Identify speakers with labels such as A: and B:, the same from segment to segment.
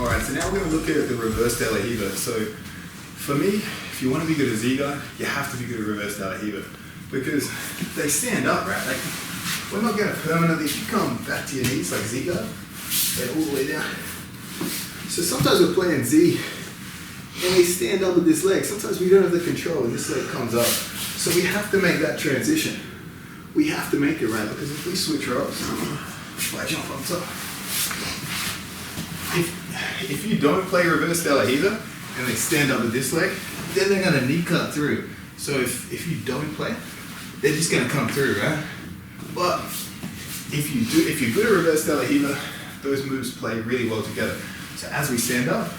A: Alright, so now we're going to look at the reverse de la Riva. So for me, if you want to be good at Z-guard, you have to be good at reverse de la Riva. Because they stand up, right? Like, we're not going to permanently, if you come back to your knees like Z-guard, they're all the way down. So sometimes we're playing Z, and we stand up with this leg. Sometimes we don't have the control, and this leg comes up. So we have to make that transition. We have to make it right, because if we switch ropes, if I jump on top, if you don't play reverse de la Riva, and they stand up with this leg, then they're going to knee cut through. So if you don't play, they're just going to come through, right? But if you're good at reverse de la Riva, those moves play really well together. So as we stand up,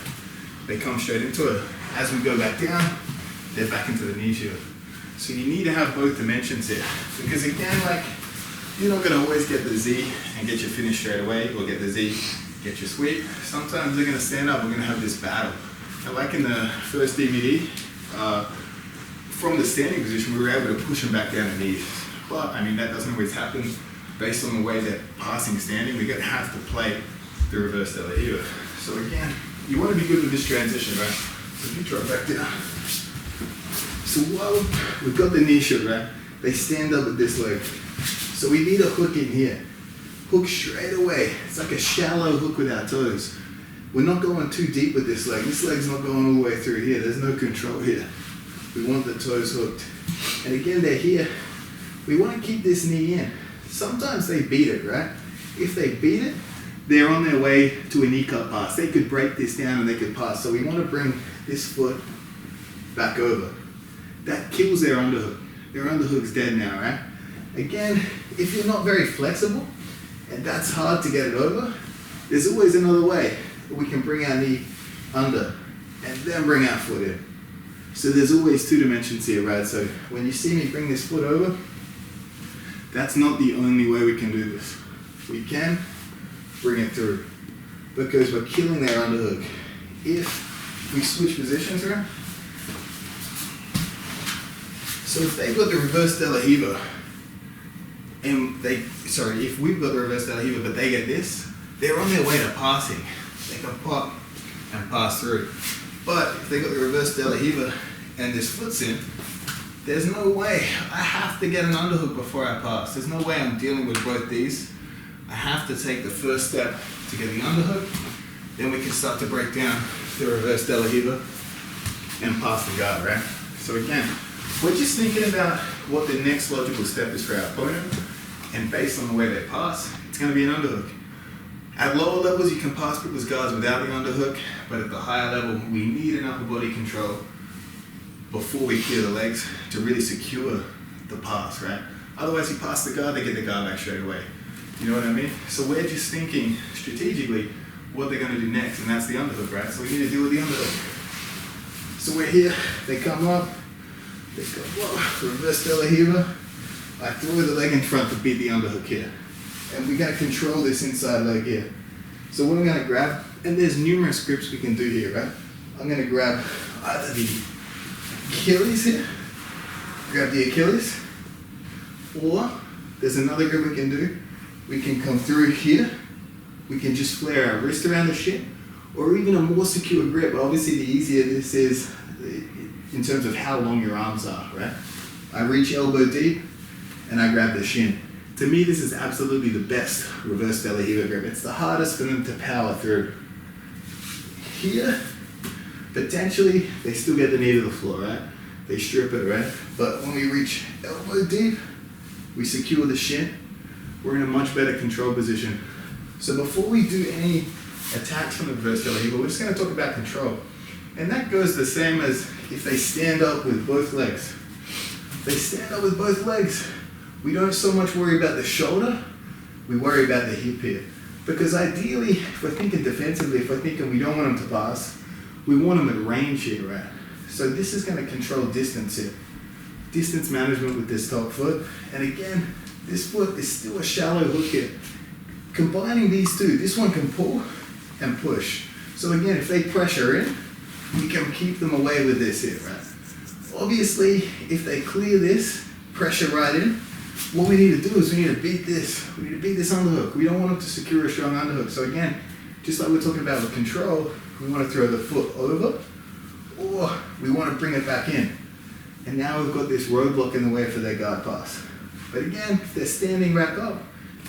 A: they come straight into it. As we go back down, they're back into the knee shield. So you need to have both dimensions here. Because again, like, you're not going to always get the Z and get your finish straight away, or get the Z, get your sweep. Sometimes they're going to stand up, we're going to have this battle. And like in the first DVD, from the standing position, we were able to push them back down the knees. But, I mean, that doesn't always happen based on the way that passing standing. We're going to have to play the reverse de la Riva. So again, you want to be good with this transition, right? So if you drop back down. So while we've got the knee shield, right? They stand up with this leg. So we need a hook in here. Hook straight away. It's like a shallow hook with our toes. We're not going too deep with this leg. This leg's not going all the way through here. There's no control here. We want the toes hooked. And again, they're here. We want to keep this knee in. Sometimes they beat it, right? If they beat it, they're on their way to a knee cut pass. They could break this down and they could pass. So we want to bring this foot back over. That kills their underhook. Their underhook's dead now, right? Again, if you're not very flexible, and that's hard to get it over, there's always another way. We can bring our knee under and then bring our foot in. So there's always two dimensions here, right? So when you see me bring this foot over, that's not the only way we can do this. We can bring it through because we're killing their underhook. If we switch positions around, so if they've got the reverse de la Riva, and if we've got the reverse de la Riva, but they get this, they're on their way to passing. They can pop and pass through. But if they got the reverse de la Riva and this foot's in, there's no way. I have to get an underhook before I pass. There's no way I'm dealing with both these. I have to take the first step to get the underhook, then we can start to break down the reverse de la Riva and pass the guard, right? So again, we're just thinking about what the next logical step is for our opponent, and based on the way they pass, it's going to be an underhook. At lower levels, you can pass people's guards without the underhook, but at the higher level, we need an upper body control before we clear the legs to really secure the pass, right? Otherwise, you pass the guard, they get the guard back straight away. You know what I mean? So we're just thinking strategically what they're going to do next, and that's the underhook, right? So we need to deal with the underhook. So we're here, they come up, they go, whoa, reverse de la Riva. I throw the leg in front to beat the underhook here. And we got to control this inside leg here. So what I'm going to grab, and there's numerous grips we can do here, right? I'm going to grab either the Achilles here, grab the Achilles, or there's another grip we can do. We can come through here, we can just flare our wrist around the shin, or even a more secure grip. Obviously the easier this is in terms of how long your arms are, right? I reach elbow deep and I grab the shin. To me, this is absolutely the best reverse de la Riva grip. It's the hardest for them to power through. Here, potentially, they still get the knee to the floor, right? They strip it, right? But when we reach elbow deep, we secure the shin. We're in a much better control position. So before we do any attacks from the reverse de la Riva, we're just going to talk about control. And that goes the same as if they stand up with both legs. If they stand up with both legs, we don't so much worry about the shoulder, we worry about the hip here. Because ideally, if we're thinking defensively, if we're thinking we don't want them to pass, we want them at range here, right? So this is going to control distance here. Distance management with this top foot. And again, this foot is still a shallow hook here. Combining these two, this one can pull and push. So again, if they pressure in, we can keep them away with this here, right? Obviously, if they clear this, pressure right in, what we need to do is we need to beat this. We need to beat this underhook. We don't want them to secure a strong underhook. So again, just like we're talking about with control, we want to throw the foot over, or we want to bring it back in. And now we've got this roadblock in the way for their guard pass. But again, if they're standing back up,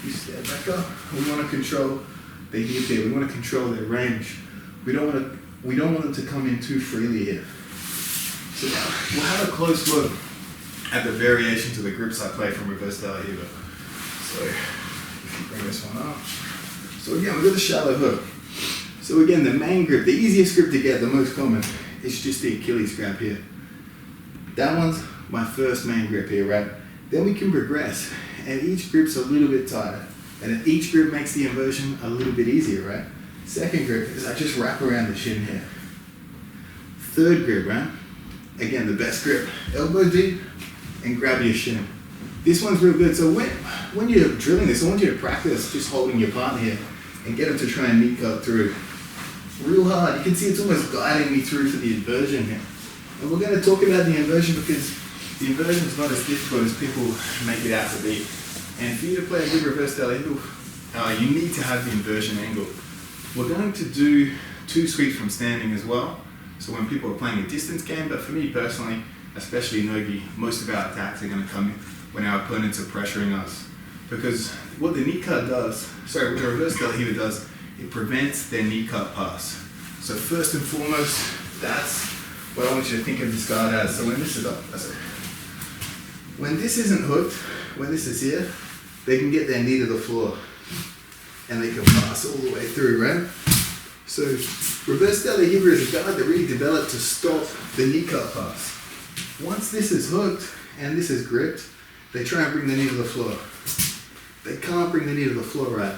A: you stand back up. We want to control their hip here. We want to control their range. We don't want them to come in too freely here. So now we'll have a close look at the variations of the grips I play from reverse de la Riva. So if you bring this one up. So again, we've got the shallow hook. So again, the main grip, the easiest grip to get, the most common, is just the Achilles grab here. That one's my first main grip here, right? Then we can progress, and each grip's a little bit tighter. And each grip makes the inversion a little bit easier, right? Second grip is I just wrap around the shin here. Third grip, right? Again, the best grip. Elbow deep and grab your shin. This one's real good. So when you're drilling this, I want you to practice just holding your partner here and get them to try and knee cut through. Real hard. You can see it's almost guiding me through for the inversion here. And we're going to talk about the inversion because the inversion is not as difficult as people make it out to be. And for you to play a good reverse de la Riva, you need to have the inversion angle. We're going to do 2 sweeps from standing as well. So when people are playing a distance game, but for me personally, especially Nogi, most of our attacks are going to come when our opponents are pressuring us. Because what the knee cut does, what the reverse de la Riva does, it prevents their knee cut pass. So first and foremost, that's what I want you to think of this guard as. So when this is up, when this isn't hooked, when this is here, they can get their knee to the floor and they can pass all the way through, right? So reverse de la Riva is a guard that really developed to stop the knee cut pass. Once this is hooked and this is gripped, they try and bring the knee to the floor. They can't bring the knee to the floor, right?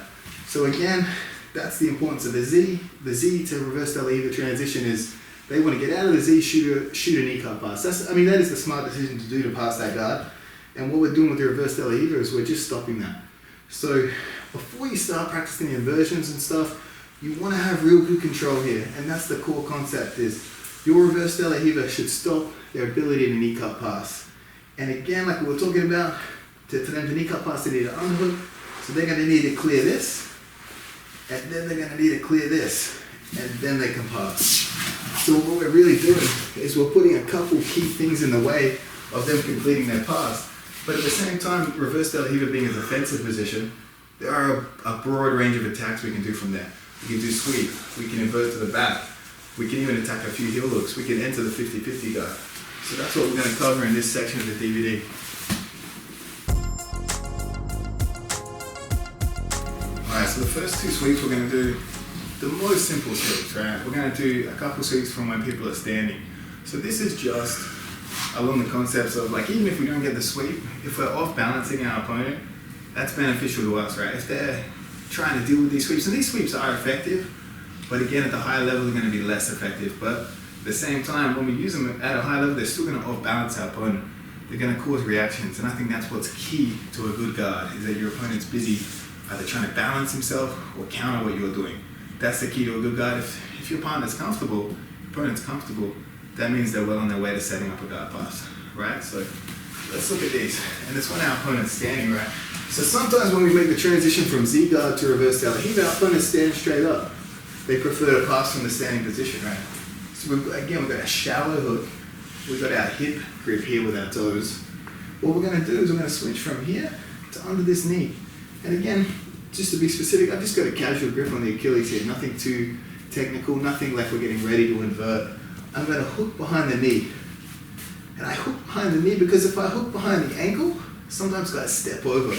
A: So again, that's the importance of the Z. The Z to reverse de la Riva transition is they want to get out of the Z, shoot a knee cut pass. That is the smart decision to do to pass that guard. And what we're doing with the reverse de la Riva is we're just stopping that. So before you start practicing the inversions and stuff, you want to have real good control here. And that's the core concept is your reverse de la Riva should stop their ability to knee cut pass. And again, like we were talking about, for them to knee cut pass, they need to unhook. So they're going to need to clear this. And then they're going to need to clear this. And then they can pass. So what we're really doing is we're putting a couple key things in the way of them completing their pass. But at the same time, reverse de la Riva being a defensive position, there are a broad range of attacks we can do from there. We can do sweep, we can invert to the back, we can even attack a few heel hooks, we can enter the 50-50 guard. So that's what we're going to cover in this section of the DVD. Alright, so the first 2 sweeps we're going to do the most simple sweeps, right? We're going to do a couple sweeps from when people are standing. So this is just along the concepts of like, even if we don't get the sweep, if we're off balancing our opponent, that's beneficial to us, right? If they're trying to deal with these sweeps, and these sweeps are effective, but again, at the higher level, they're going to be less effective. But at the same time, when we use them at a high level, they're still going to off balance our opponent. They're going to cause reactions, and I think that's what's key to a good guard, is that your opponent's busy either trying to balance himself or counter what you're doing. That's the key to a good guard. If your partner's comfortable, your opponent's comfortable, that means they're well on their way to setting up a guard pass, right? So let's look at these. And it's when our opponent's standing, right? So sometimes when we make the transition from Z guard to reverse de la Riva, our opponents stand straight up. They prefer to pass from the standing position, right? So we've got a shallow hook. We've got our hip grip here with our toes. What we're going to do is we're going to switch from here to under this knee. And again, just to be specific, I've just got a casual grip on the Achilles here, nothing too technical, nothing like we're getting ready to invert. I'm going to hook behind the knee. And I hook behind the knee because if I hook behind the ankle, sometimes guys step over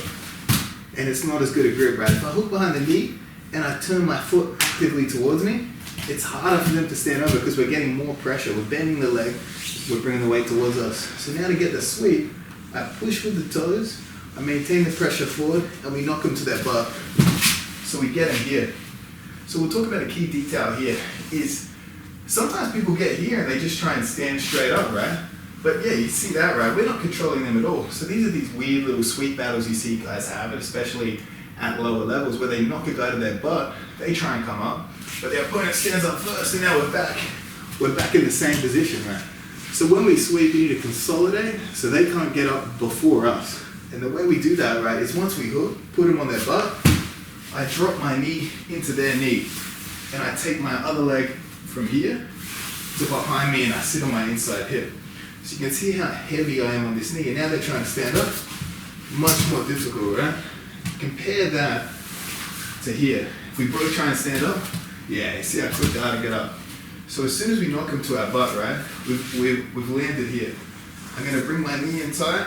A: and it's not as good a grip, right? If I hook behind the knee and I turn my foot actively towards me, it's harder for them to stand over because we're getting more pressure. We're bending the leg, we're bringing the weight towards us. So now to get the sweep, I push with the toes, I maintain the pressure forward, and we knock them to their butt. So we get them here. So we'll talk about a key detail here is sometimes people get here and they just try and stand straight up, right? But yeah, you see that, right? We're not controlling them at all. So these are these weird little sweep battles you see guys have, especially at lower levels, where they knock a guy to their butt, they try and come up, but their opponent stands up first, and now we're back. We're back in the same position, right? So when we sweep, you need to consolidate so they can't get up before us. And the way we do that, right, is once we hook, put them on their butt, I drop my knee into their knee. and I take my other leg from here to behind me and I sit on my inside hip. So you can see how heavy I am on this knee, and now they're trying to stand up. Much more difficult, right? Compare that to here. If we both try and stand up, yeah, you see how quick they are to get up. So as soon as we knock them to our butt, right, we've landed here. I'm gonna bring my knee in tight,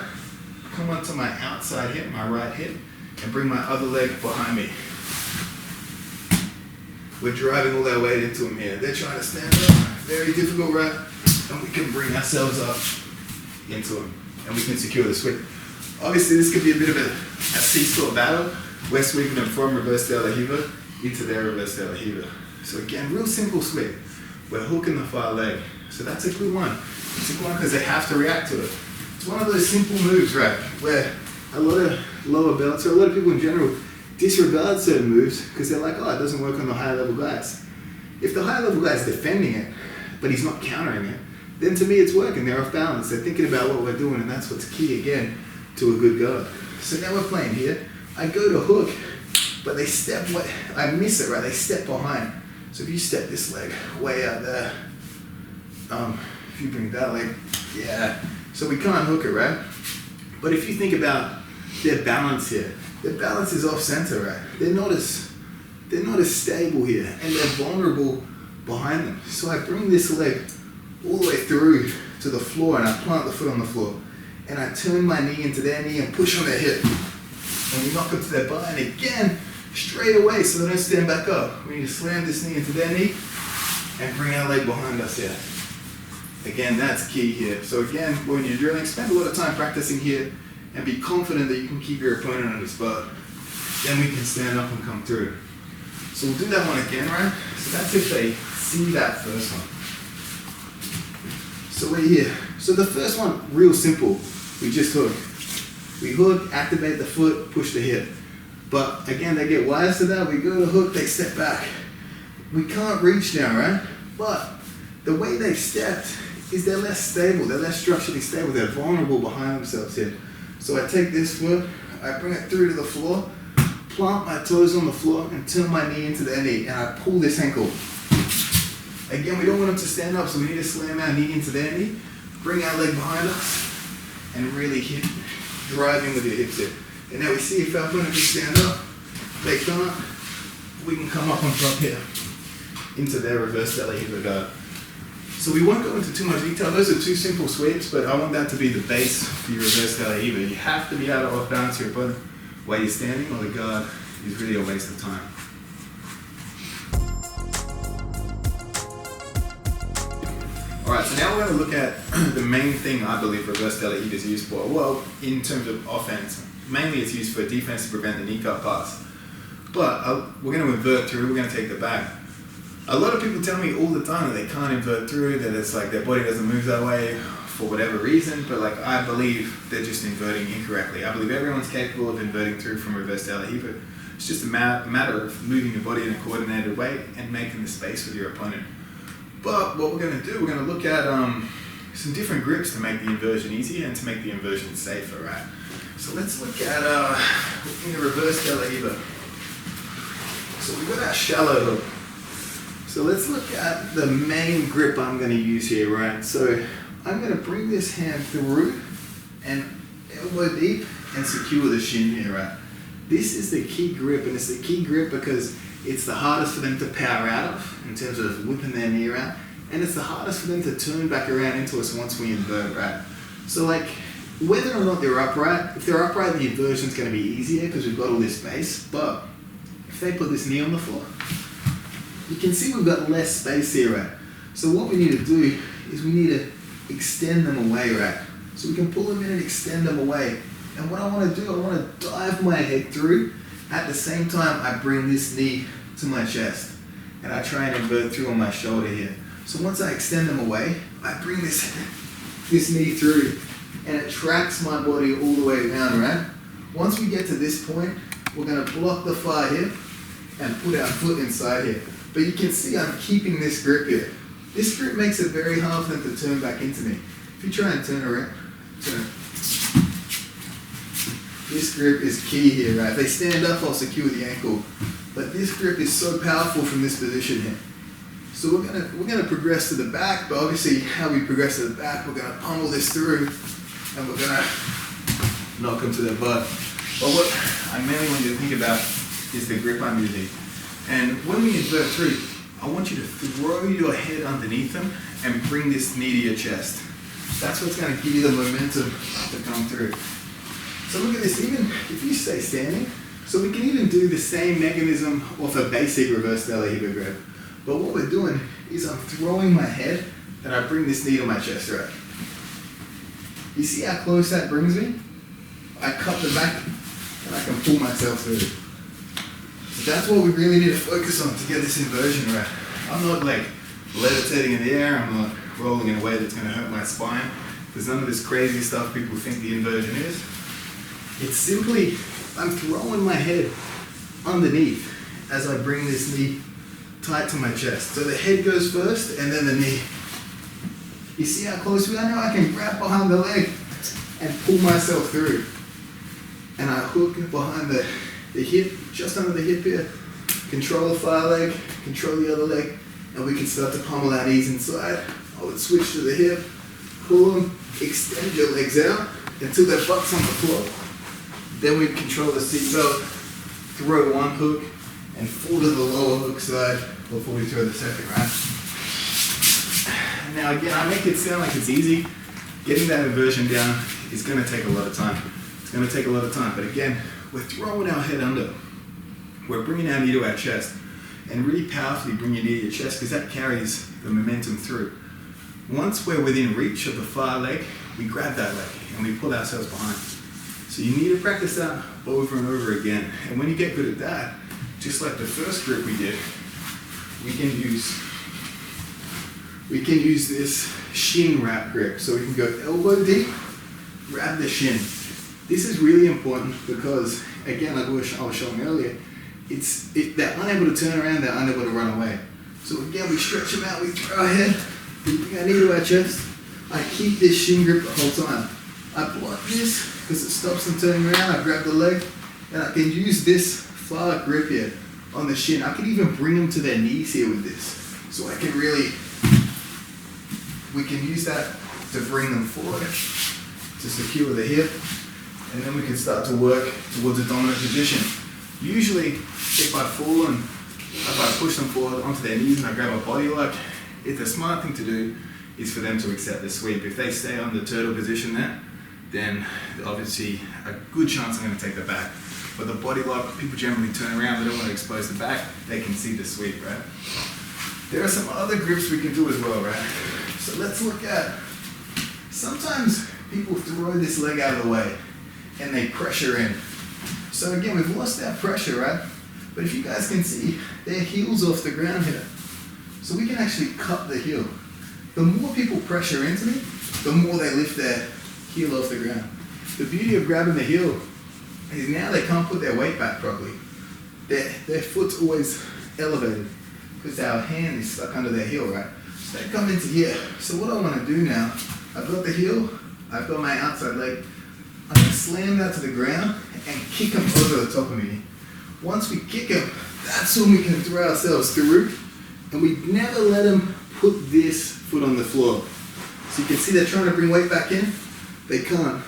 A: come onto my outside hip, my right hip, and bring my other leg behind me. We're driving all our weight into them here. They're trying to stand up, very difficult, right? And we can bring ourselves up into them, and we can secure the sweep. Obviously, this could be a bit of a seesaw battle. We're sweeping them from reverse de la Hiva into their reverse de la Hiva. So again, real simple sweep. We're hooking the far leg. So that's a good one. It's a good one because they have to react to it. It's one of those simple moves, right, where a lot of lower belts, or a lot of people in general, disregard certain moves because they're like, oh, it doesn't work on the higher level guys. If the higher level guy is defending it, but he's not countering it, then to me it's working. They're off balance. They're thinking about what we're doing, and that's what's key, again, to a good guard. So now we're playing here. I go to hook, but they step, I miss it, right? They step behind. So if you step this leg way out there, if you bring that leg, yeah. So we can't hook it, right? But if you think about their balance here, their balance is off center, right? They're not as stable here, and they're vulnerable behind them. So I bring this leg all the way through to the floor, and I plant the foot on the floor, and I turn my knee into their knee and push on their hip. And we knock them to their butt, and again, straight away, so they don't stand back up. We need to slam this knee into their knee and bring our leg behind us here. Again, that's key here. So again, when you're drilling, spend a lot of time practicing here and be confident that you can keep your opponent on his butt. Then we can stand up and come through. So we'll do that one again, right? So that's if they see that first one. So we're here. So the first one, real simple. We just hook. We hook, activate the foot, push the hip. But again, they get wise to that. We go to hook, they step back. We can't reach now, right? But the way they've stepped is they're less stable. They're less structurally stable. They're vulnerable behind themselves here. So I take this foot, I bring it through to the floor, plant my toes on the floor, and turn my knee into their knee, and I pull this ankle. Again, we don't want them to stand up, so we need to slam our knee into their knee, bring our leg behind us, and really hit, driving with your hips here. And now we see if our opponent can stand up, they can't, we can come up on top here into their reverse de la Hiva guard. So we won't go into too much detail. Those are two simple sweeps, but I want that to be the base for your reverse de la Hiva. You have to be able to off-balance your opponent while you're standing, or the guard is really a waste of time. Alright, so now we're going to look at the main thing I believe reverse de la Hiva is used for. Well, in terms of offense, mainly it's used for defense to prevent the knee cut pass. But we're going to invert through, we're going to take the back. A lot of people tell me all the time that they can't invert through, that it's like their body doesn't move that way for whatever reason, but like I believe they're just inverting incorrectly. I believe everyone's capable of inverting through from reverse de la Hiva. It's just a matter of moving your body in a coordinated way and making the space with your opponent. But what we're going to do, we're going to look at some different grips to make the inversion easier and to make the inversion safer, right? So let's look at in the reverse de la Hiva. So we've got our shallow hook. So let's look at the main grip I'm going to use here, right? So I'm going to bring this hand through and elbow deep and secure the shin here, right? This is the key grip, and it's the key grip because it's the hardest for them to power out of in terms of whipping their knee around, and it's the hardest for them to turn back around into us once we invert, right? So like, whether or not they're upright, if they're upright, the inversion's going to be easier because we've got all this space, but if they put this knee on the floor, you can see we've got less space here, right? So what we need to do is we need to extend them away, right? So we can pull them in and extend them away. And what I want to do, I want to dive my head through. At the same time, I bring this knee to my chest. And I try and invert through on my shoulder here. So once I extend them away, I bring this knee through. And it tracks my body all the way around, right? Once we get to this point, we're going to block the far hip and put our foot inside here. But you can see I'm keeping this grip here. This grip makes it very hard for them to turn back into me. If you try and turn around, turn. This grip is key here, right? If they stand up, I'll secure the ankle. But this grip is so powerful from this position here. So we're gonna progress to the back, but obviously how we progress to the back, we're gonna pummel this through and we're gonna knock them to their butt. But what I mainly want you to think about is the grip I'm using. And when we invert through, I want you to throw your head underneath them and bring this knee to your chest. That's what's gonna give you the momentum to come through. So look at this, even if you stay standing, so we can even do the same mechanism of a basic reverse de la Riva grip. But what we're doing is I'm throwing my head and I bring this knee to my chest, right? You see how close that brings me? I cut the back and I can pull myself through. So that's what we really need to focus on to get this inversion right. I'm not like levitating in the air, I'm not rolling in a way that's going to hurt my spine. There's none of this crazy stuff people think the inversion is. It's simply, I'm throwing my head underneath as I bring this knee tight to my chest. So the head goes first and then the knee. You see how close we are now? I can grab behind the leg and pull myself through. And I hook behind the hip, just under the hip here. Control the far leg, control the other leg, and we can start to pummel our knees inside. I would switch to the hip, pull them, extend your legs out until their butt's on the floor. Then we control the seatbelt, throw one hook, and fall to the lower hook side before we throw the second, right? Now again, I make it sound like it's easy. Getting that inversion down is gonna take a lot of time. It's gonna take a lot of time, but again, we're throwing our head under. We're bringing our knee to our chest, and really powerfully bring your knee to your chest because that carries the momentum through. Once we're within reach of the far leg, we grab that leg and we pull ourselves behind. So you need to practice that over and over again. And when you get good at that, just like the first grip we did, we can use this shin wrap grip. So we can go elbow deep, grab the shin. This is really important because, again, like I was showing earlier, they're unable to turn around, they're unable to run away. So again, we stretch them out, we throw our head, we bring our knee to our chest. I keep this shin grip the whole time. I block this because it stops them turning around. I grab the leg, and I can use this far grip here on the shin. I can even bring them to their knees here with this. So I can we can use that to bring them forward, to secure the hip, and then we can start to work towards a dominant position. Usually, if I push them forward onto their knees and I grab a body lock, the smart thing to do is for them to accept the sweep. If they stay on the turtle position there, then obviously a good chance I'm going to take the back. But the body lock, people generally turn around, they don't want to expose the back, they can see the sweep, right? There are some other grips we can do as well, right? So let's look at, sometimes people throw this leg out of the way and they pressure in. So again, we've lost that pressure, right? But if you guys can see, their heel's off the ground here. So we can actually cut the heel. The more people pressure into me, the more they lift their heel off the ground. The beauty of grabbing the heel is now they can't put their weight back properly. Their foot's always elevated because our hand is stuck under their heel, right? So they come into here. So what I want to do now, I've got the heel, I've got my outside leg, I'm going to slam that to the ground and kick them over the top of me. Once we kick them, that's when we can throw ourselves through, and we never let them put this foot on the floor. So you can see they're trying to bring weight back in, they can't.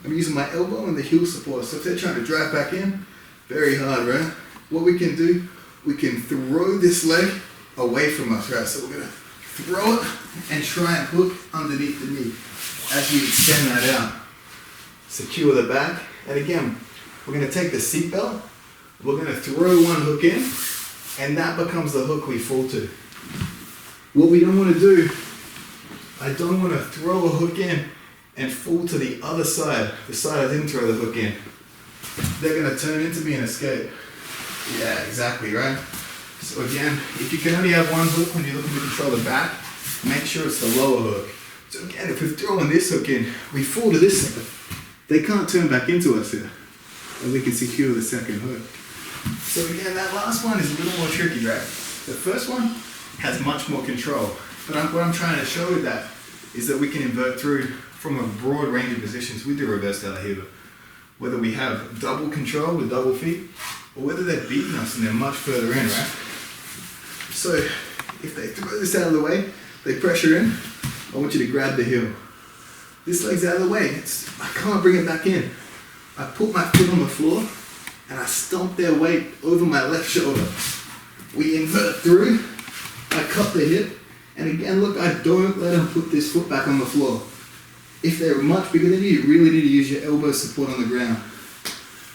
A: I'm using my elbow and the heel support, so if they're trying to drive back in, very hard, right? What we can do, we can throw this leg away from us, right? So we're going to throw it and try and hook underneath the knee as we extend that out. Secure the back, and again, we're going to take the seat belt, we're going to throw one hook in, and that becomes the hook we fall to. What we don't want to do, I don't want to throw a hook in and fall to the other side, the side I didn't throw the hook in. They're going to turn into me and escape. Yeah, exactly, right? So again, if you can only have one hook when you're looking to control the back, make sure it's the lower hook. So again, if we're throwing this hook in, we fall to this side. They can't turn back into us here, and we can secure the second hook. So again, that last one is a little more tricky, right? The first one has much more control, but what I'm trying to show with that is that we can invert through from a broad range of positions with the reverse de la Riva. Whether we have double control with double feet, or whether they're beating us and they're much further in, right? So if they throw this out of the way, they pressure in, I want you to grab the heel. This leg's out of the way, I can't bring it back in. I put my foot on the floor and I stomp their weight over my left shoulder. We invert through, I cut the hip, and again, look, I don't let them put this foot back on the floor. If they're much bigger than you really need to use your elbow support on the ground.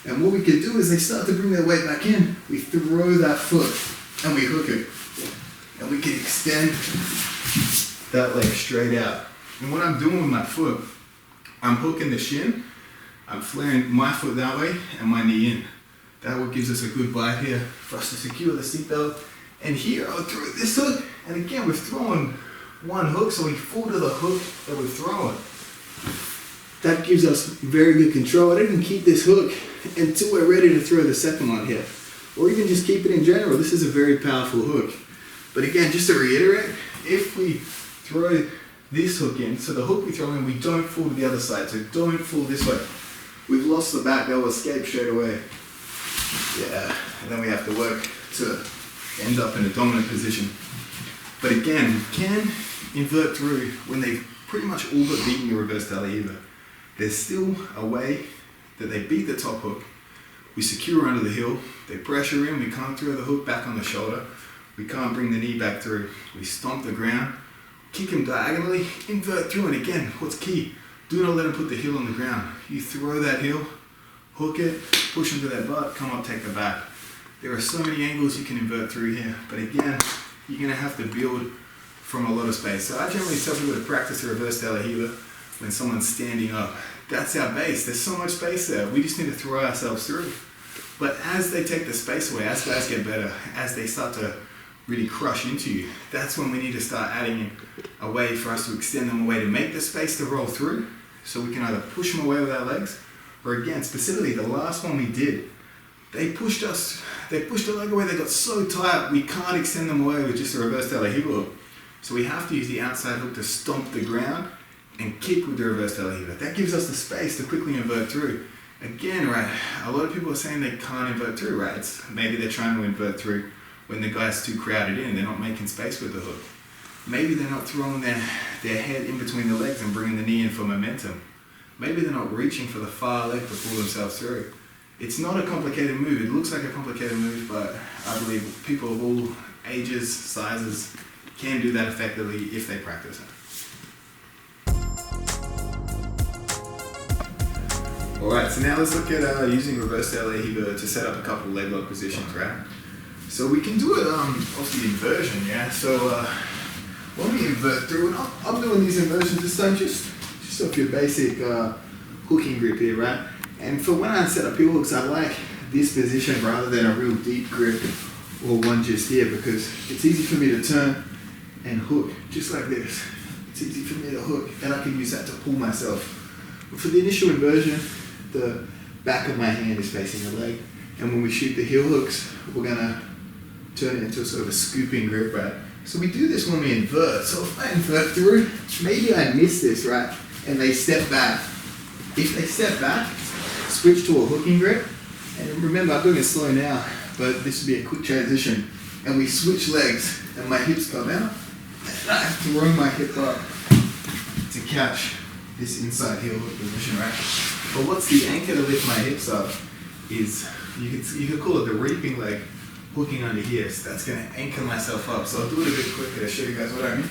A: And what we can do is they start to bring their weight back in, we throw that foot and we hook it. And we can extend that leg straight out. And what I'm doing with my foot, I'm hooking the shin, I'm flaring my foot that way and my knee in. That what gives us a good bite here for us to secure the seatbelt. And here I'll throw this hook, and again we're throwing one hook, so we fall to the hook that we're throwing. That gives us very good control. I didn't keep this hook until we're ready to throw the second one here. Or even just keep it in general. This is a very powerful hook. But again, just to reiterate, if we throw this hook in, so the hook we throw in, we don't fall to the other side, so don't fall this way. We've lost the back, they'll escape straight away. Yeah, and then we have to work to end up in a dominant position. But again, we can invert through when they've pretty much all but beaten the reverse de la Hiva. There's still a way that they beat the top hook, we secure under the heel, they pressure in, we can't throw the hook back on the shoulder, we can't bring the knee back through, we stomp the ground, kick them diagonally, invert through, and again, what's key? Do not let them put the heel on the ground. You throw that heel, hook it, push them to their butt, come up, take the back. There are so many angles you can invert through here, but again, you're gonna have to build from a lot of space. So I generally tell people to practice the reverse de la Hiva when someone's standing up. That's our base, there's so much space there. We just need to throw ourselves through. But as they take the space away, as guys get better, as they start to really crush into you, that's when we need to start adding in a way for us to extend them away to make the space to roll through, so we can either push them away with our legs, or again, specifically the last one we did, they pushed the leg away, they got so tight, we can't extend them away with just a reverse de la Hiva hook. So we have to use the outside hook to stomp the ground and kick with the reverse de la Hiva. That gives us the space to quickly invert through. Again, right, a lot of people are saying they can't invert through, right? Maybe they're trying to invert through when the guy's too crowded in, they're not making space with the hook. Maybe they're not throwing their head in between the legs and bringing the knee in for momentum. Maybe they're not reaching for the far leg to pull themselves through. It's not a complicated move. It looks like a complicated move, but I believe people of all ages, sizes, can do that effectively if they practice it. Alright, so now let's look at using reverse de la Hiva to set up a couple of leg lock positions, right? So we can do it off the inversion, yeah? So when we invert through, and I'm doing these inversions this time just off your basic hooking grip here, right? And for when I set up heel hooks, I like this position rather than a real deep grip or one just here, because it's easy for me to turn and hook just like this. It's easy for me to hook, and I can use that to pull myself. But for the initial inversion, the back of my hand is facing the leg, and when we shoot the heel hooks, we're gonna turn it into a sort of a scooping grip, right? So we do this when we invert. So if I invert through, maybe I miss this, right? And they step back. If they step back, switch to a hooking grip. And remember, I'm doing it slow now, but this would be a quick transition. And we switch legs, and my hips come out, and I throw my hip up to catch this inside heel hook position, right? But what's the anchor to lift my hips up is, you could call it the reaping leg, hooking under here. So that's going to anchor myself up. So I'll do it a bit quicker to show you guys what I mean.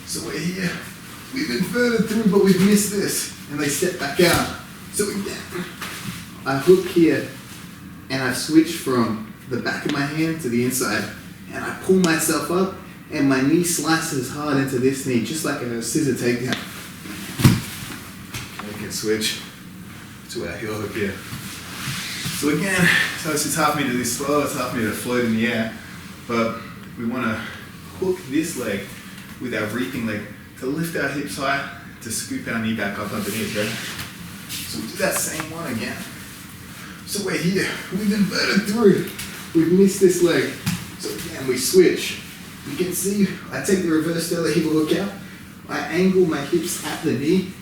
A: So we're here, we've inverted through, but we've missed this, and they step back out. So again, I hook here, and I switch from the back of my hand to the inside, and I pull myself up, and my knee slices hard into this knee, just like a scissor takedown. And we can switch to our heel hook here. So again, so it's half me to do slow, it's half me to float in the air, but we want to hook this leg with our reaping leg to lift our hips high, to scoop our knee back up underneath, right? So we do that same one again. So we're here, we've inverted through, we've missed this leg. So again, we switch. You can see I take the reverse de la Hiva hook out, I angle my hips at the knee,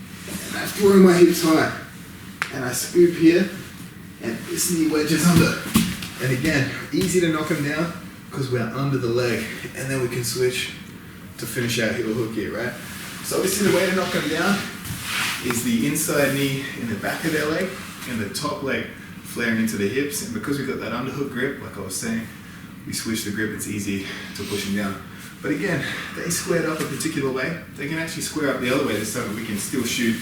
A: and I throw my hips high. And I scoop here, and this knee wedges under. And again, easy to knock them down because we're under the leg, and then we can switch to finish our heel hook here, right? So obviously the way to knock them down is the inside knee in the back of their leg and the top leg flaring into the hips. And because we've got that underhook grip, like I was saying, we switch the grip, it's easy to push them down. But again, they squared up a particular way. They can actually square up the other way this time, we can still shoot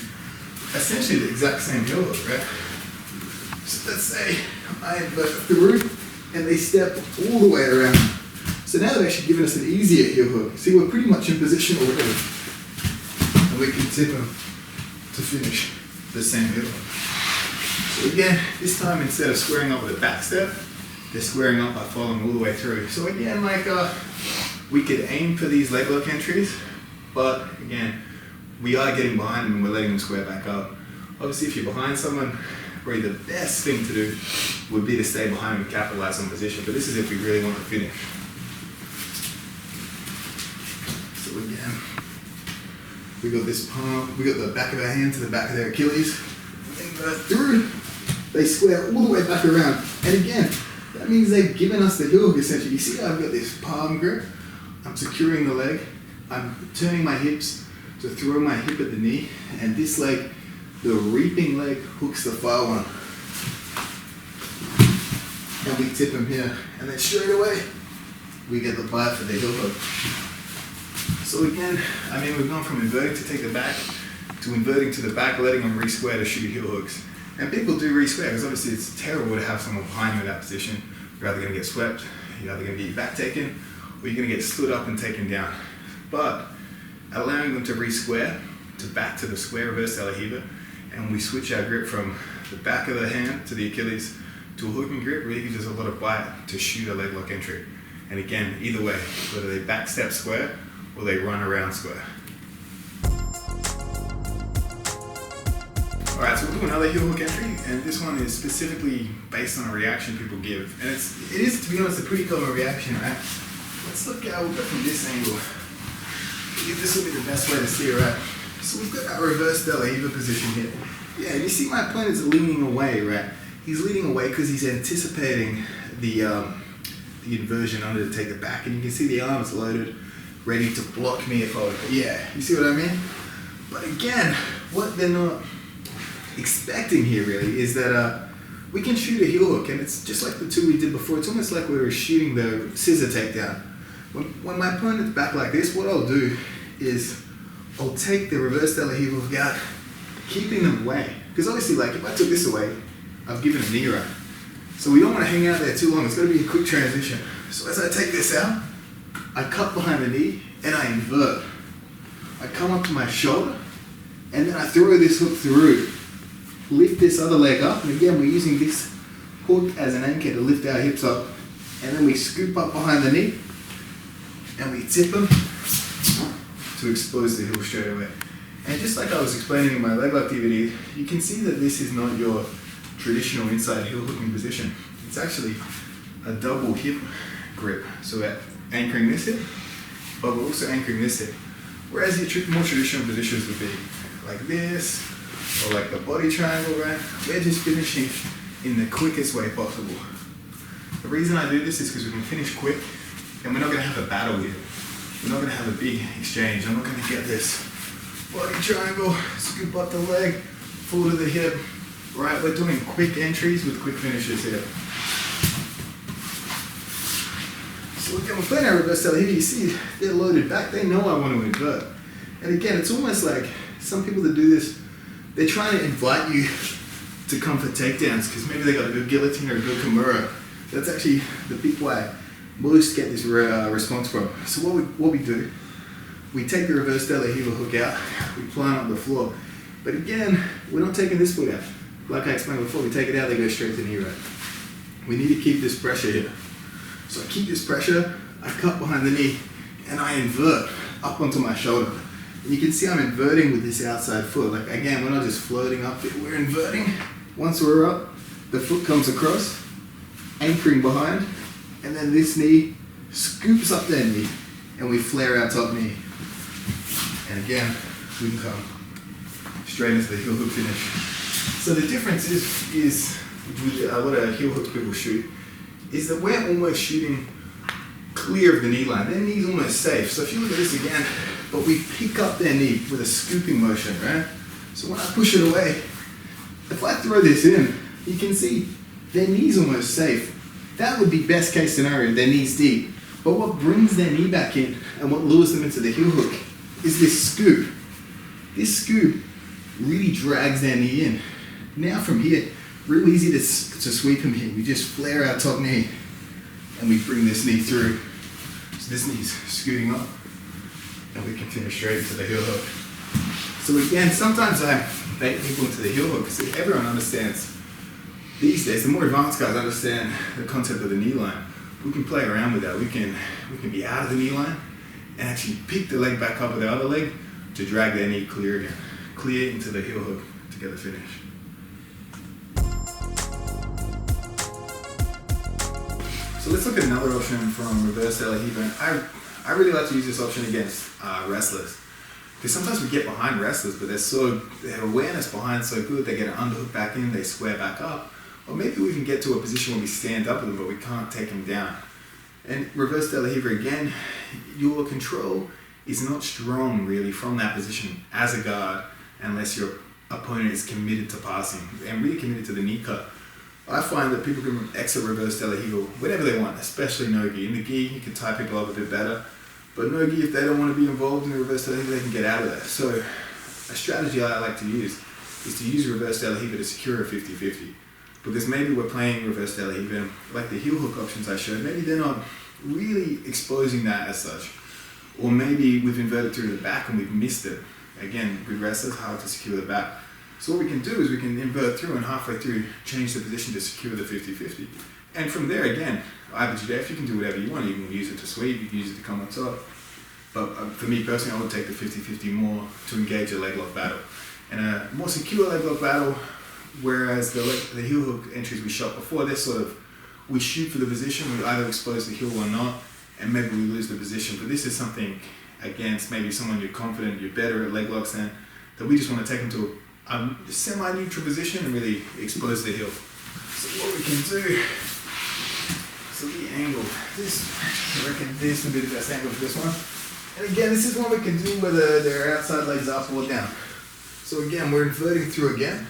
A: essentially the exact same heel hook, right? So let's say I invert through and they step all the way around. So now they've actually given us an easier heel hook. See, we're pretty much in position already. And we can tip them to finish the same heel hook. So again, this time instead of squaring up with a back step, they're squaring up by following all the way through. So again, like we could aim for these leg lock entries, but again, we are getting behind them and we're letting them square back up. Obviously, if you're behind someone, probably the best thing to do would be to stay behind and capitalize on position, but this is if we really want to finish. So again, we got this palm, we got the back of our hand to the back of their Achilles, invert through, they square all the way back around. And again, that means they've given us the heel hook essentially. You see how I've got this palm grip? I'm securing the leg, I'm turning my hips to throw my hip at the knee, and this leg, the reaping leg, hooks the far one. And we tip them here, and then straight away, we get the bite for the heel hook. So again, I mean, we've gone from inverting to take the back, to inverting to the back, letting them re-square to shoot heel hooks. And people do re-square, because obviously it's terrible to have someone behind you in that position. You're either going to get swept, you're either going to get back taken, or you're going to get stood up and taken down. But allowing them to re-square, to back to the square reverse de la Riva, and we switch our grip from the back of the hand to the Achilles to a hooking grip, really gives us a lot of bite to shoot a leg lock entry. And again, either way, whether they back step square or they run around square. Alright, so we'll do another heel hook entry, and this one is specifically based on a reaction people give. And it is, to be honest, a pretty common reaction, right? Let's look at, we'll go from this angle. This will be the best way to see it, right? So we've got our reverse de la Riva position here. Yeah, and you see my opponent's leaning away, right? He's leaning away because he's anticipating the inversion under to take the back, and you can see the arms loaded, ready to block me if I would. Yeah, you see what I mean? But again, what they're not expecting here really is that we can shoot a heel hook, and it's just like the two we did before. It's almost like we were shooting the scissor takedown. When my opponent's back like this, what I'll do is I'll take the reverse de la Riva hook out, keeping them away. Because obviously, like, if I took this away, I've given a knee right. So we don't want to hang out there too long. It's got to be a quick transition. So as I take this out, I cut behind the knee and I invert. I come up to my shoulder and then I throw this hook through. Lift this other leg up, and again, we're using this hook as an anchor to lift our hips up. And then we scoop up behind the knee and we tip them to expose the heel straight away. And just like I was explaining in my leg lock DVD, you can see that this is not your traditional inside heel hooking position. It's actually a double hip grip. So we're anchoring this hip, but we're also anchoring this hip. Whereas your more traditional positions would be like this, or like the body triangle, right? We're just finishing in the quickest way possible. The reason I do this is because we can finish quick, and we're not going to have a battle here. We're not going to have a big exchange. I'm not going to get this body triangle, scoop up the leg, full to the hip. Right, we're doing quick entries with quick finishes here. So again, we're playing our reverse de la Riva. You see, they're loaded back. They know I want to invert. And again, it's almost like some people that do this, they're trying to invite you to come for takedowns because maybe they got a good guillotine or a good kimura. That's actually the big way most get this response from. So what we do, we take the reverse de la Riva hook out, we plant on the floor. But again, we're not taking this foot out. Like I explained before, we take it out, they go straight to knee right. We need to keep this pressure here. So I keep this pressure, I cut behind the knee, and I invert up onto my shoulder. And you can see I'm inverting with this outside foot. Like again, we're not just floating up, we're inverting. Once we're up, the foot comes across, anchoring behind, and then this knee scoops up that knee, and we flare our top knee. And again, we can come straight into the heel hook finish. So the difference is what a heel hook people shoot, is that we're almost shooting clear of the knee line. Their knee's almost safe. So if you look at this again, but we pick up their knee with a scooping motion, right? So when I push it away, if I throw this in, you can see their knee's almost safe. That would be best case scenario, their knee's deep. But what brings their knee back in and what lures them into the heel hook is this scoop. This scoop really drags their knee in. Now from here, real easy to sweep them here. We just flare our top knee and we bring this knee through. So this knee's scooting up and we can finish straight into the heel hook. So again, sometimes I bait people into the heel hook because everyone understands these days, the more advanced guys understand the concept of the knee line. We can play around with that. We can be out of the knee line and actually pick the leg back up with the other leg to drag their knee clear again. Clear into the heel hook to get the finish. So let's look at another option from reverse de la Riva. I really like to use this option against wrestlers. Because sometimes we get behind wrestlers, but their awareness behind so good, they get an underhook back in, they square back up. Or maybe we can get to a position where we stand up with them, but we can't take them down. And reverse de la Riva again, your control is not strong really from that position as a guard unless your opponent is committed to passing and really committed to the knee cut. I find that people can exit reverse de la Riva whenever they want, especially no gi. In the gi, you can tie people up a bit better. But no gi, if they don't want to be involved in the reverse de la Riva, they can get out of there. So a strategy I like to use is to use reverse de la Riva to secure a 50-50. Because maybe we're playing reverse de la Riva, like the heel hook options I showed, maybe they're not really exposing that as such. Or maybe we've inverted through the back and we've missed it. Again, good wrestlers, hard to secure the back. So what we can do is we can invert through and halfway through change the position to secure the 50-50. And from there again, IBGF, you can do whatever you want. You can use it to sweep, you can use it to come on top. But for me personally, I would take the 50-50 more to engage a leg lock battle. And a more secure leg lock battle, whereas the heel hook entries we shot before, they're sort of, we shoot for the position, we either expose the heel or not, and maybe we lose the position. But this is something against maybe someone you're confident, you're better at leg locks than, that we just want to take them to a semi-neutral position and really expose the heel. So what we can do, so the angle, I reckon this would be the best angle for this one. And again, this is one we can do whether their outside legs up or down. So again, we're inverting through again.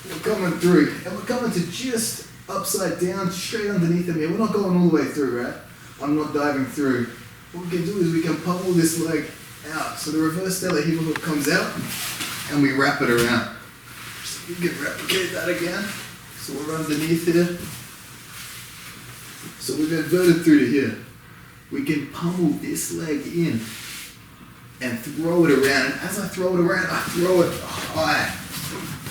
A: We're coming through, and we're coming to just upside down, straight underneath them here. We're not going all the way through, right? I'm not diving through. What we can do is we can pummel this leg out. So the reverse de la Riva hook comes out, and we wrap it around. So we can replicate that again. So we're underneath here. So we've inverted through to here. We can pummel this leg in and throw it around. And as I throw it around, I throw it high.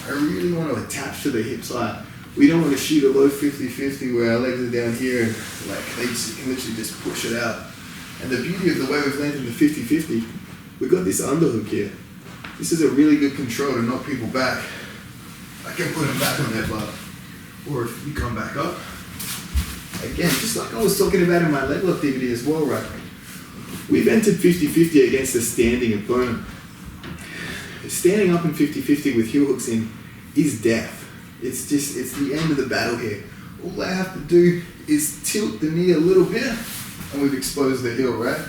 A: I really want to attach to the hips high. We don't want to shoot a low 50-50 where our legs are down here, like they can literally just push it out. And the beauty of the way we've landed the 50-50, we've got this underhook here. This is a really good control to knock people back. I can put them back on their butt. Or if we come back up, again, just like I was talking about in my leg lock DVD as well, right? We've entered 50-50 against a standing opponent. Standing up in 50-50 with heel hooks in is death. It's the end of the battle here. All I have to do is tilt the knee a little bit and we've exposed the heel, right?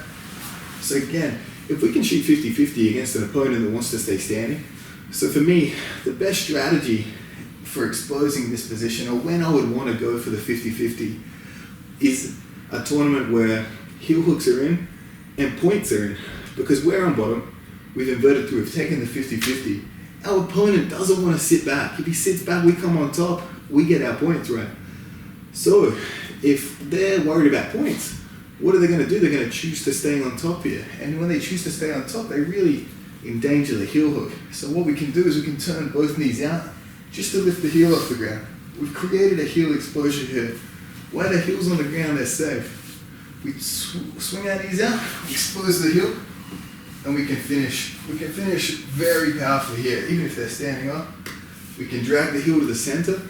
A: So again, if we can shoot 50-50 against an opponent that wants to stay standing, so for me, the best strategy for exposing this position, or when I would want to go for the 50-50, is a tournament where heel hooks are in and points are in. Because we're on bottom, we've inverted through, we've taken the 50-50. Our opponent doesn't want to sit back. If he sits back, we come on top, we get our points, right? So if they're worried about points, what are they going to do? They're going to choose to stay on top here. And when they choose to stay on top, they really endanger the heel hook. So what we can do is we can turn both knees out just to lift the heel off the ground. We've created a heel exposure here. While the heel's on the ground, they're safe. We swing our knees out, we expose the heel, and we can finish. We can finish very powerfully here. Even if they're standing up, we can drag the heel to the center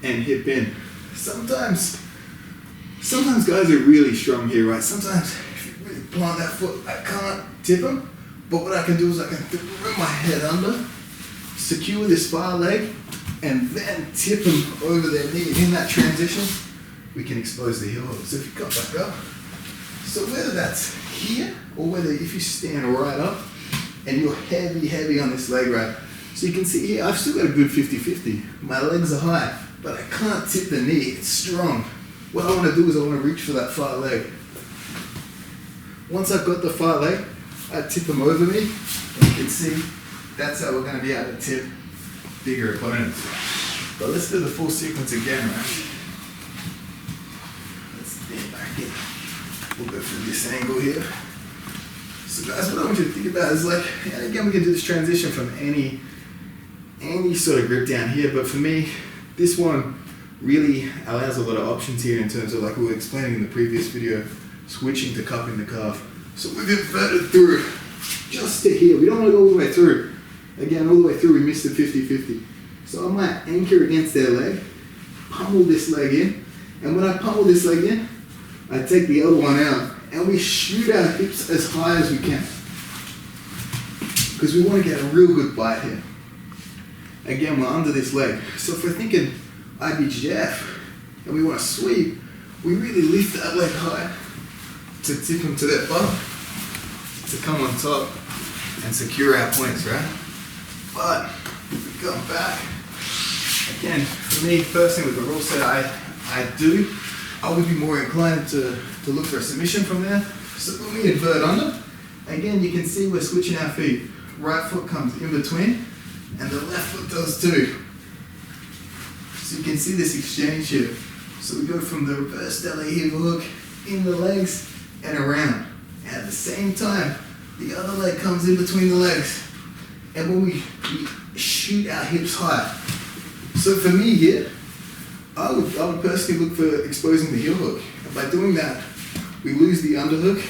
A: and hip in. Sometimes guys are really strong here, right? Sometimes if you really plant that foot, I can't tip them, but what I can do is I can throw my head under, secure this far leg, and then tip them over their knee. In that transition, we can expose the heel hook. So if you got back up, so whether that's here or whether if you stand right up and you're heavy on this leg, right? So you can see here, I've still got a good 50-50. My legs are high, but I can't tip the knee, it's strong. What I want to do is I want to reach for that far leg. Once I've got the far leg, I tip them over me, and you can see that's how we're going to be able to tip bigger opponents. But let's do the full sequence again, right? Let's stand back in. We'll go through this angle here. So guys, what I want you to think about is like, and again, we can do this transition from any sort of grip down here, but for me, this one really allows a lot of options here in terms of, like we were explaining in the previous video, switching to cupping the calf. So we've inverted through just to here. We don't want to go all the way through. Again, all the way through, we missed the 50-50. So I might anchor against their leg, pummel this leg in, and when I pummel this leg in, I take the other one out, and we shoot our hips as high as we can. Because we want to get a real good bite here. Again, we're under this leg. So if we're thinking IBGF, and we want to sweep, we really lift that leg high to tip them to that bottom, to come on top and secure our points, right? But if we come back, again, for me personally with the rule set I would be more inclined to look for a submission from there. So when we invert under, again you can see we're switching our feet. Right foot comes in between and the left foot does too. So you can see this exchange here. So we go from the reverse LA heel hook in the legs and around. And at the same time, the other leg comes in between the legs. And when we shoot our hips high. So for me here, I would personally look for exposing the heel hook. And by doing that, we lose the underhook,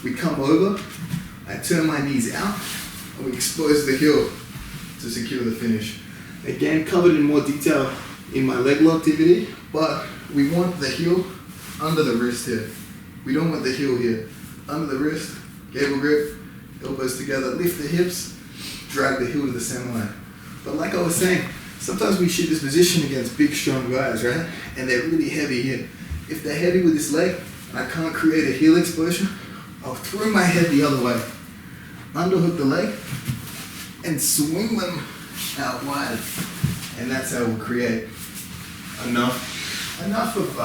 A: we come over, I turn my knees out, and we expose the heel to secure the finish. Again, covered in more detail in my leg lock DVD, but we want the heel under the wrist here. We don't want the heel here. Under the wrist, gable grip, elbows together, lift the hips, drag the heel to the center line. But like I was saying, sometimes we shoot this position against big, strong guys, right? And they're really heavy here. If they're heavy with this leg, and I can't create a heel explosion, I'll throw my head the other way, underhook the leg, and swing them out wide. And that's how we'll create enough of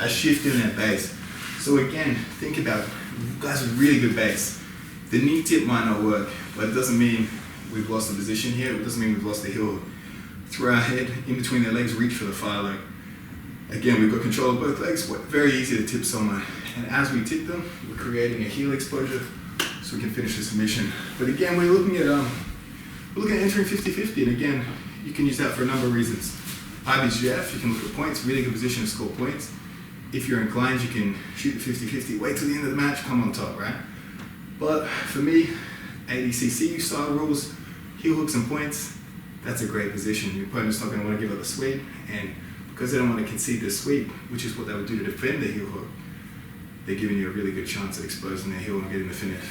A: a shift in their base. So again, think about it. Guys with really good base. The knee tip might not work, but it doesn't mean we've lost the position here. It doesn't mean we've lost the heel. Throw our head in between their legs, reach for the far leg. Again, we've got control of both legs. Very easy to tip someone. And as we tip them, we're creating a heel exposure so we can finish the submission. But again, we're looking at entering 50-50. And again, you can use that for a number of reasons. IBGF, you can look at points, really good position to score points. If you're inclined, you can shoot the 50-50, wait till the end of the match, come on top, right? But for me, ADCC style rules, heel hooks and points, that's a great position. Your opponent's not going to want to give up the sweep, and because they don't want to concede the sweep, which is what they would do to defend the heel hook, they're giving you a really good chance at exposing their heel and getting the finish.